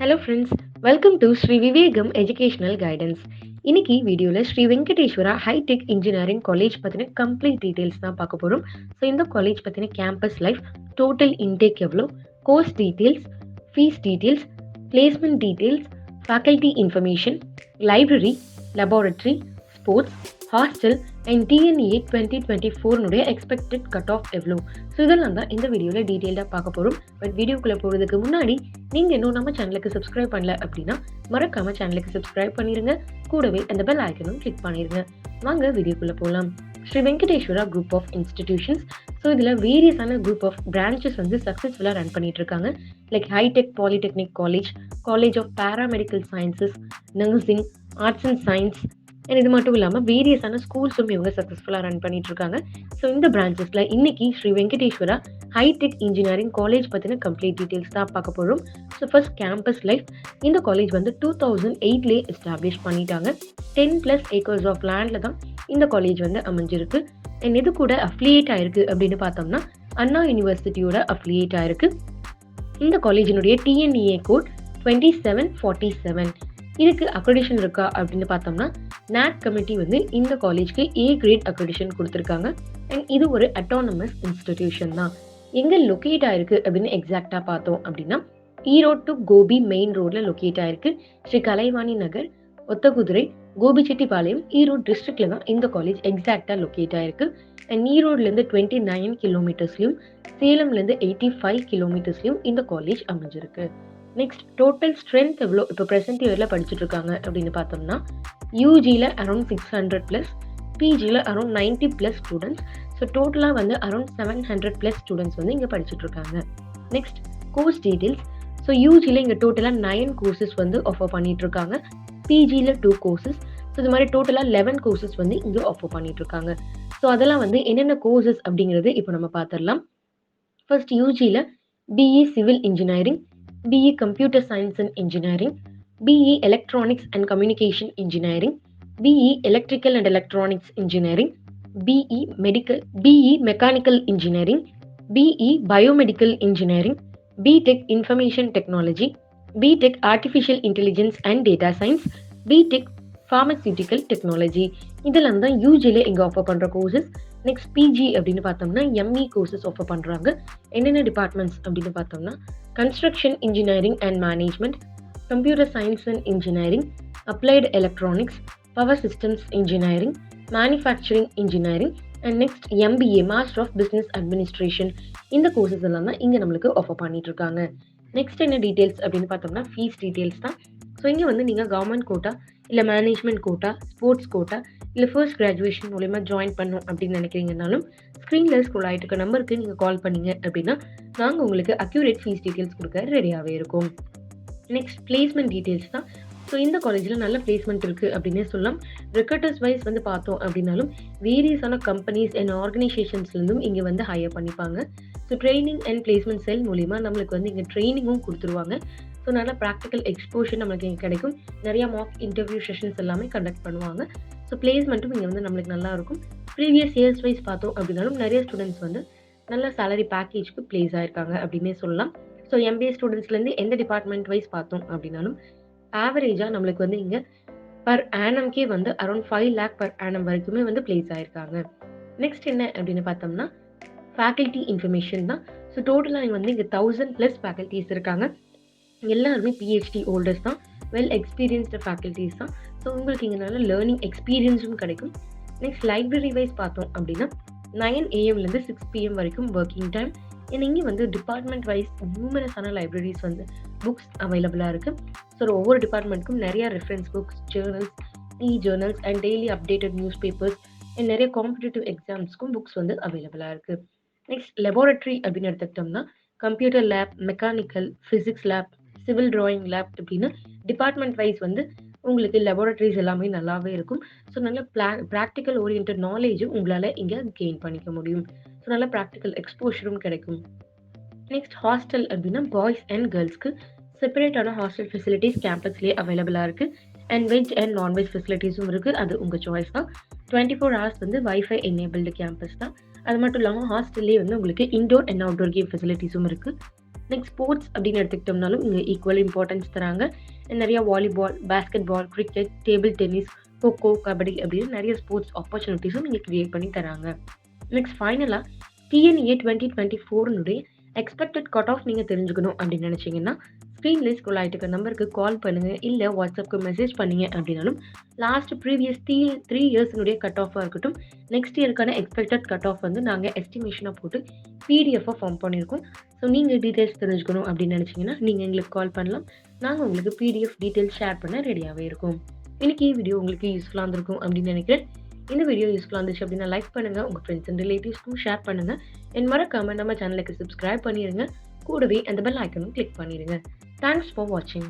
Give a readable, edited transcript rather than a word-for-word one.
Hello friends, welcome to Shri Vivekam educational guidance. இன்னைக்கு வீடியோவில் Shri Venkateswara hitech engineering college பற்றின கம்ப்ளீட் டீட்டெயில்ஸ் தான் பார்க்க போகிறோம். ஸோ இந்த காலேஜ் பற்றின கேம்பஸ் லைஃப், டோட்டல் இன்டேக் எவ்வளோ, course details, fees details, placement details, faculty information, library, laboratory, sports, hostel and TNEA 2024 expected cut off எவ்வளோ. ஸோ இதெல்லாம் தான் இந்த வீடியோவில் டீட்டெயில்டாக பார்க்க போகிறோம். பட் வீடியோக்குள்ளே போகிறதுக்கு முன்னாடி நீங்கள் இன்னும் நம்ம சேனலுக்கு சப்ஸ்கிரைப் பண்ணல அப்படின்னா மறக்காமல் சேனலுக்கு சப்ஸ்கிரைப் பண்ணிடுங்க. கூடவே அந்த பெல் ஐக்கனும் கிளிக் பண்ணிடுங்க. வாங்க வீடியோக்குள்ளே போகலாம். Shri Venkateswara group of institutions. So இதில் வேரியஸான குரூப் ஆஃப் பிரான்ச்சஸ் வந்து சக்ஸஸ்ஃபுல்லாக ரன் பண்ணிட்டு இருக்காங்க. Like hitech polytechnic college, college of paramedical sciences, nursing, arts and science, and இது மட்டும் இல்லாமல் வேரியஸான ஸ்கூல்ஸும் இவங்க சக்ஸஸ்ஃபுல்லாக ரன் பண்ணிட்டு இருக்காங்க. ஸோ இந்த பிரான்ச்சஸில் இன்னைக்கு Shri Venkateswara hitech engineering college பற்றின கம்ப்ளீட் டீட்டெயில்ஸ் தான் பார்க்க போகிறோம். So first campus life. இந்த காலேஜ் வந்து 2008 எஸ்டாப்ளிஷ் பண்ணிட்டாங்க. 10+ ஏக்கர்ஸ் ஆஃப் லேண்டில் தான் இந்த காலேஜ் வந்து அமைஞ்சிருக்கு. அண்ட் இது கூட அஃபிலியேட் ஆயிருக்கு அப்படின்னு பார்த்தோம்னா அண்ணா யூனிவர்சிட்டியோட அஃபிலியேட் ஆயிருக்கு. இந்த காலேஜினுடைய டிஎன்இஏ கோட் 2747. இதுக்கு அக்ரெடிஷன் இருக்கா அப்படின்னு பார்த்தோம்னா NAC கமிட்டி வந்து இந்த காலேஜ்க்கு A கிரேட் அக்ரெடிஷன் கொடுத்துருக்காங்க. அண்ட் இது ஒரு அட்டானமஸ் இன்ஸ்டிடியூஷன் தான். எங்கே லொக்கேட் ஆயிருக்கு அப்படின்னு எக்ஸாக்டாக பார்த்தோம் அப்படின்னா ஈரோடு டு கோபி மெயின் ரோடில் லொக்கேட் ஆயிருக்கு. ஸ்ரீ கலைவாணி நகர், ஒத்தகுதிரை, கோபிச்செட்டிப்பாளையம், ஈரோடு டிஸ்ட்ரிக்ட்ல தான் இந்த காலேஜ் எக்ஸாக்டாக லொக்கேட் ஆயிருக்கு. அண்ட் ஈரோடுலேருந்து 29 கிலோமீட்டர்ஸ்லையும், சேலம்லேருந்து 85 கிலோமீட்டர்ஸ்லையும் இந்த காலேஜ் அமைஞ்சிருக்கு. நெக்ஸ்ட் டோட்டல் ஸ்ட்ரென்த் எவ்வளோ இப்போ ப்ரெசென்ட் இயரில் படிச்சுட்டு இருக்காங்க அப்படின்னு பார்த்தோம்னா யூஜியில் அரௌண்ட் 600+, பிஜியில் அரௌண்ட் 90+ ஸ்டூடெண்ட்ஸ். ஸோ டோட்டலாக வந்து அரௌண்ட் 700+ ஸ்டூடெண்ட்ஸ் வந்து இங்கே படிச்சுட்டு இருக்காங்க. Next course details. ஸோ யூஜியில் இங்கே டோட்டலாக 9 கோர்சஸ் வந்து ஆஃபர் பண்ணிட்டு இருக்காங்க. பிஜியில் 2 கோர்சஸ். ஸோ இது மாதிரி டோட்டலாக 11 கோர்சஸ் வந்து இங்கே ஆஃபர் பண்ணிட்டு இருக்காங்க. ஸோ அதெல்லாம் வந்து என்னென்ன கோர்சஸ் அப்படிங்கிறது இப்போ நம்ம பார்த்துடலாம். ஃபர்ஸ்ட் யூஜியில் BE civil engineering, BE Computer Science and Engineering, BE Electronics and Communication Engineering, BE Electrical and Electronics Engineering, BE Mechanical Engineering, BE Biomedical Engineering, BTech Information Technology, BTech Artificial Intelligence and Data Science, BTech Pharmaceutical Technology. இதெல்லாம் தான் யூஜியில் இங்கே offer பண்ணுற courses. Next PG அப்படின்னு பார்த்தோம்னா ME courses offer பண்ணுறாங்க. என்னென்ன departments அப்படின்னு பார்த்தோம்னா construction engineering and management, computer science and engineering, applied electronics, power systems engineering, manufacturing engineering, and next MBA master of business administration. இந்த கோர்சஸ் எல்லாம் தான் இங்கே நம்மளுக்கு ஆஃபர் பண்ணிட்டு இருக்காங்க. நெக்ஸ்ட் என்ன டீட்டெயில்ஸ் அப்படின்னு பார்த்தோம்னா ஃபீஸ் டீட்டெயில்ஸ் தான். ஸோ இங்கே வந்து நீங்கள் கவர்மெண்ட் கோட்டா, இல்லை மேனேஜ்மெண்ட் கோட்டா, ஸ்போர்ட்ஸ் கோட்டா, இல்லை ஃபர்ஸ்ட் கிராஜுவேஷன் மூலமா ஜாயின் பண்ணணும் அப்படின்னு நினைக்கிறீங்கனாலும் ஸ்க்ரீனில் ஸ்க்ரோல் ஆகிட்டு இருக்க நம்பருக்கு நீங்கள் கால் பண்ணீங்க அப்படின்னா நாங்கள் உங்களுக்கு அக்யூரேட் ஃபீஸ் டீட்டெயில்ஸ் கொடுக்க ரெடியாகவே இருக்கும். நெக்ஸ்ட் பிளேஸ்மெண்ட் டீட்டெயில்ஸ் தான். ஸோ இந்த காலேஜில் நல்ல பிளேஸ்மெண்ட் இருக்குது அப்படின்னே சொல்லலாம். ரெக்ரூட்டர்ஸ் வைஸ் வந்து பார்த்தோம் அப்படின்னாலும் வேரியஸான கம்பெனிஸ் அண்ட் ஆர்கனைசேஷன்ஸ்லேருந்தும் இங்கே வந்து ஹையர் பண்ணிப்பாங்க. ஸோ ட்ரைனிங் அண்ட் பிளேஸ்மெண்ட் செல் மூலிமா நம்மளுக்கு வந்து இங்கே ட்ரைனிங்கும் கொடுத்துருவாங்க. ஸோ நல்ல ப்ராக்டிக்கல் எக்ஸ்போஷர் நம்மளுக்கு இங்கே கிடைக்கும். நிறையா மாக் இன்டர்வியூ செஷன்ஸ் எல்லாமே கண்டக்ட் பண்ணுவாங்க. ஸோ பிளேஸ்மெண்ட்டும் இங்கே வந்து நம்மளுக்கு நல்லா இருக்கும். ப்ரீவியஸ் இயர்ஸ் வைஸ் பார்த்தோம் அப்படின்னாலும் நிறைய ஸ்டூடெண்ட்ஸ் வந்து நல்ல சேலரி பேக்கேஜ்க்கு பிளேஸ் ஆயிருக்காங்க அப்படின்னே சொல்லலாம். ஸோ MBA ஸ்டூடெண்ட்ஸ்லேருந்து எந்த டிபார்ட்மெண்ட் வைஸ் பார்த்தோம் அப்படின்னாலும் ஆவரேஜாக நம்மளுக்கு வந்து இங்கே பர் ஆனம்கே வந்து அரௌண்ட் 5 lakh per annum வரைக்குமே வந்து பிளேஸ் ஆயிருக்காங்க. நெக்ஸ்ட் என்ன அப்படின்னு பார்த்தோம்னா ஃபேக்கல்டி இன்ஃபர்மேஷன் தான். ஸோ டோட்டலாக வந்து இங்கே 1000+ ஃபேக்கல்ட்டிஸ் இருக்காங்க. எல்லாருமே PhD ஹோல்டர்ஸ் தான், வெல் எக்ஸ்பீரியன்ஸ்டு ஃபேக்கல்ட்டிஸ் தான். ஸோ உங்களுக்கு இங்கே நல்ல லேர்னிங் எக்ஸ்பீரியன்ஸும் கிடைக்கும். நெக்ஸ்ட் லைப்ரரி வைஸ் பார்த்தோம் அப்படின்னா 9 AM - 6 PM வரைக்கும் ஒர்க்கிங் டைம். ஏன்னா இங்கே வந்து டிபார்ட்மெண்ட் வைஸ் நியூமரஸான லைப்ரரிஸ் வந்து புக்ஸ் அவைலபிளாக இருக்குது. ஸோ ஒவ்வொரு டிபார்ட்மெண்ட்டுக்கும் நிறையா reference books, journals, journals and daily updated news papers and நிறைய காம்படிட்டிவ் எக்ஸாம்ஸ்க்கும் புக்ஸ் வந்து அவைலபிளாக இருக்குது. நெக்ஸ்ட் லெபார்டரி அப்படின்னு எடுத்துக்கிட்டோம்னா computer lab, mechanical, physics lab, civil drawing lab அப்படின்னு டிபார்ட்மெண்ட் வைஸ் வந்து உங்களுக்கு லெபார்டரிஸ் எல்லாமே நல்லாவே இருக்கும். ஸோ நல்ல ப்ராக்டிக்கல் ஓரியன்ட் நாலேஜும் உங்களால் இங்கே கெயின் பண்ணிக்க முடியும். ஸோ நல்ல ப்ராக்டிக்கல் எக்ஸ்போஷரும் கிடைக்கும். நெக்ஸ்ட் ஹாஸ்டல் அப்படின்னா பாய்ஸ் அண்ட் கேர்ள்ஸ்க்கு செப்பரேட்டான ஹாஸ்டல் ஃபெசிலிட்டிஸ் கேம்பஸ்லேயே அவைலபிளாக இருக்குது. அண்ட் வெஜ் அண்ட் நான்வெஜ் ஃபெசிலிட்டிஸும் இருக்குது. அது உங்கள் சாய்ஸ் தான். 24 hours வந்து வைஃபை எனேபிள்டு கேம்பஸ் தான். அது மட்டும் இல்லாமல் ஹாஸ்டல்லே வந்து உங்களுக்கு இன்டோர் அண்ட் அவுட்டோர் கேம் ஃபெசிலிட்டிஸும் இருக்குது. நெக்ஸ்ட் ஸ்போர்ட்ஸ் அப்படின்னு எடுத்துக்கிட்டோம்னாலும் இங்கே ஈக்குவல் இம்பார்ட்டன்ஸ் தராங்க. நிறைய volleyball, basketball, cricket, table tennis, kho kho, kabaddi அப்படின்னு நிறைய ஸ்போர்ட்ஸ் ஆப்பர்ச்சுனிட்டிஸும் இங்கே கிரியேட் பண்ணி தராங்க. நெக்ஸ்ட் ஃபைனலாக டிஎன்ஏ 2024 எக்ஸ்பெக்டட் கட் ஆஃப் நீங்கள் தெரிஞ்சுக்கணும் அப்படின்னு நினச்சிங்கன்னா ஸ்க்ரீன்லேயே ஸ்க்ரோல் ஆகிட்டு இருக்க நம்பருக்கு கால் பண்ணுங்கள், இல்லை வாட்ஸ்அப்க்கு மெசேஜ் பண்ணீங்க அப்படின்னாலும் லாஸ்ட் ப்ரீவியஸ் 3 இயர்ஸினுடைய கட் ஆஃபாக இருக்கட்டும், நெக்ஸ்ட் இயருக்கான எக்ஸ்பெக்டட் கட் ஆஃப் வந்து நாங்கள் எஸ்டிமேஷனாக போட்டு பிடிஎஃபாக ஃபார்ம் பண்ணியிருக்கோம். ஸோ நீங்கள் டீட்டெயில்ஸ் தெரிஞ்சுக்கணும் அப்படின்னு நினச்சிங்கன்னா நீங்கள் எங்களுக்கு கால் பண்ணலாம். நாங்கள் உங்களுக்கு பிடிஎஃப் டீட்டெயில்ஸ் ஷேர் பண்ண ரெடியாகவே இருக்கும். இன்னைக்கு வீடியோ உங்களுக்கு யூஸ்ஃபுல்லாக இருந்திருக்கும் அப்படின்னு நினைக்கிறேன். இந்த வீடியோ யூஸ்ஃபுல்லாக இருந்துச்சு அப்படின்னா லைக் பண்ணுங்கள், உங்கள் ஃப்ரெண்ட்ஸ் அண்ட் ரிலேட்டிவ்ஸ்க்கும் ஷேர் பண்ணுங்கள். மறக்காம நம்ம சேனலுக்கு சப்ஸ்கிரைப் பண்ணிடுங்க. கூடவே அந்த பெல் ஐக்கனும் கிளிக் பண்ணிடுங்க. தேங்க்ஸ் ஃபார் வாட்சிங்.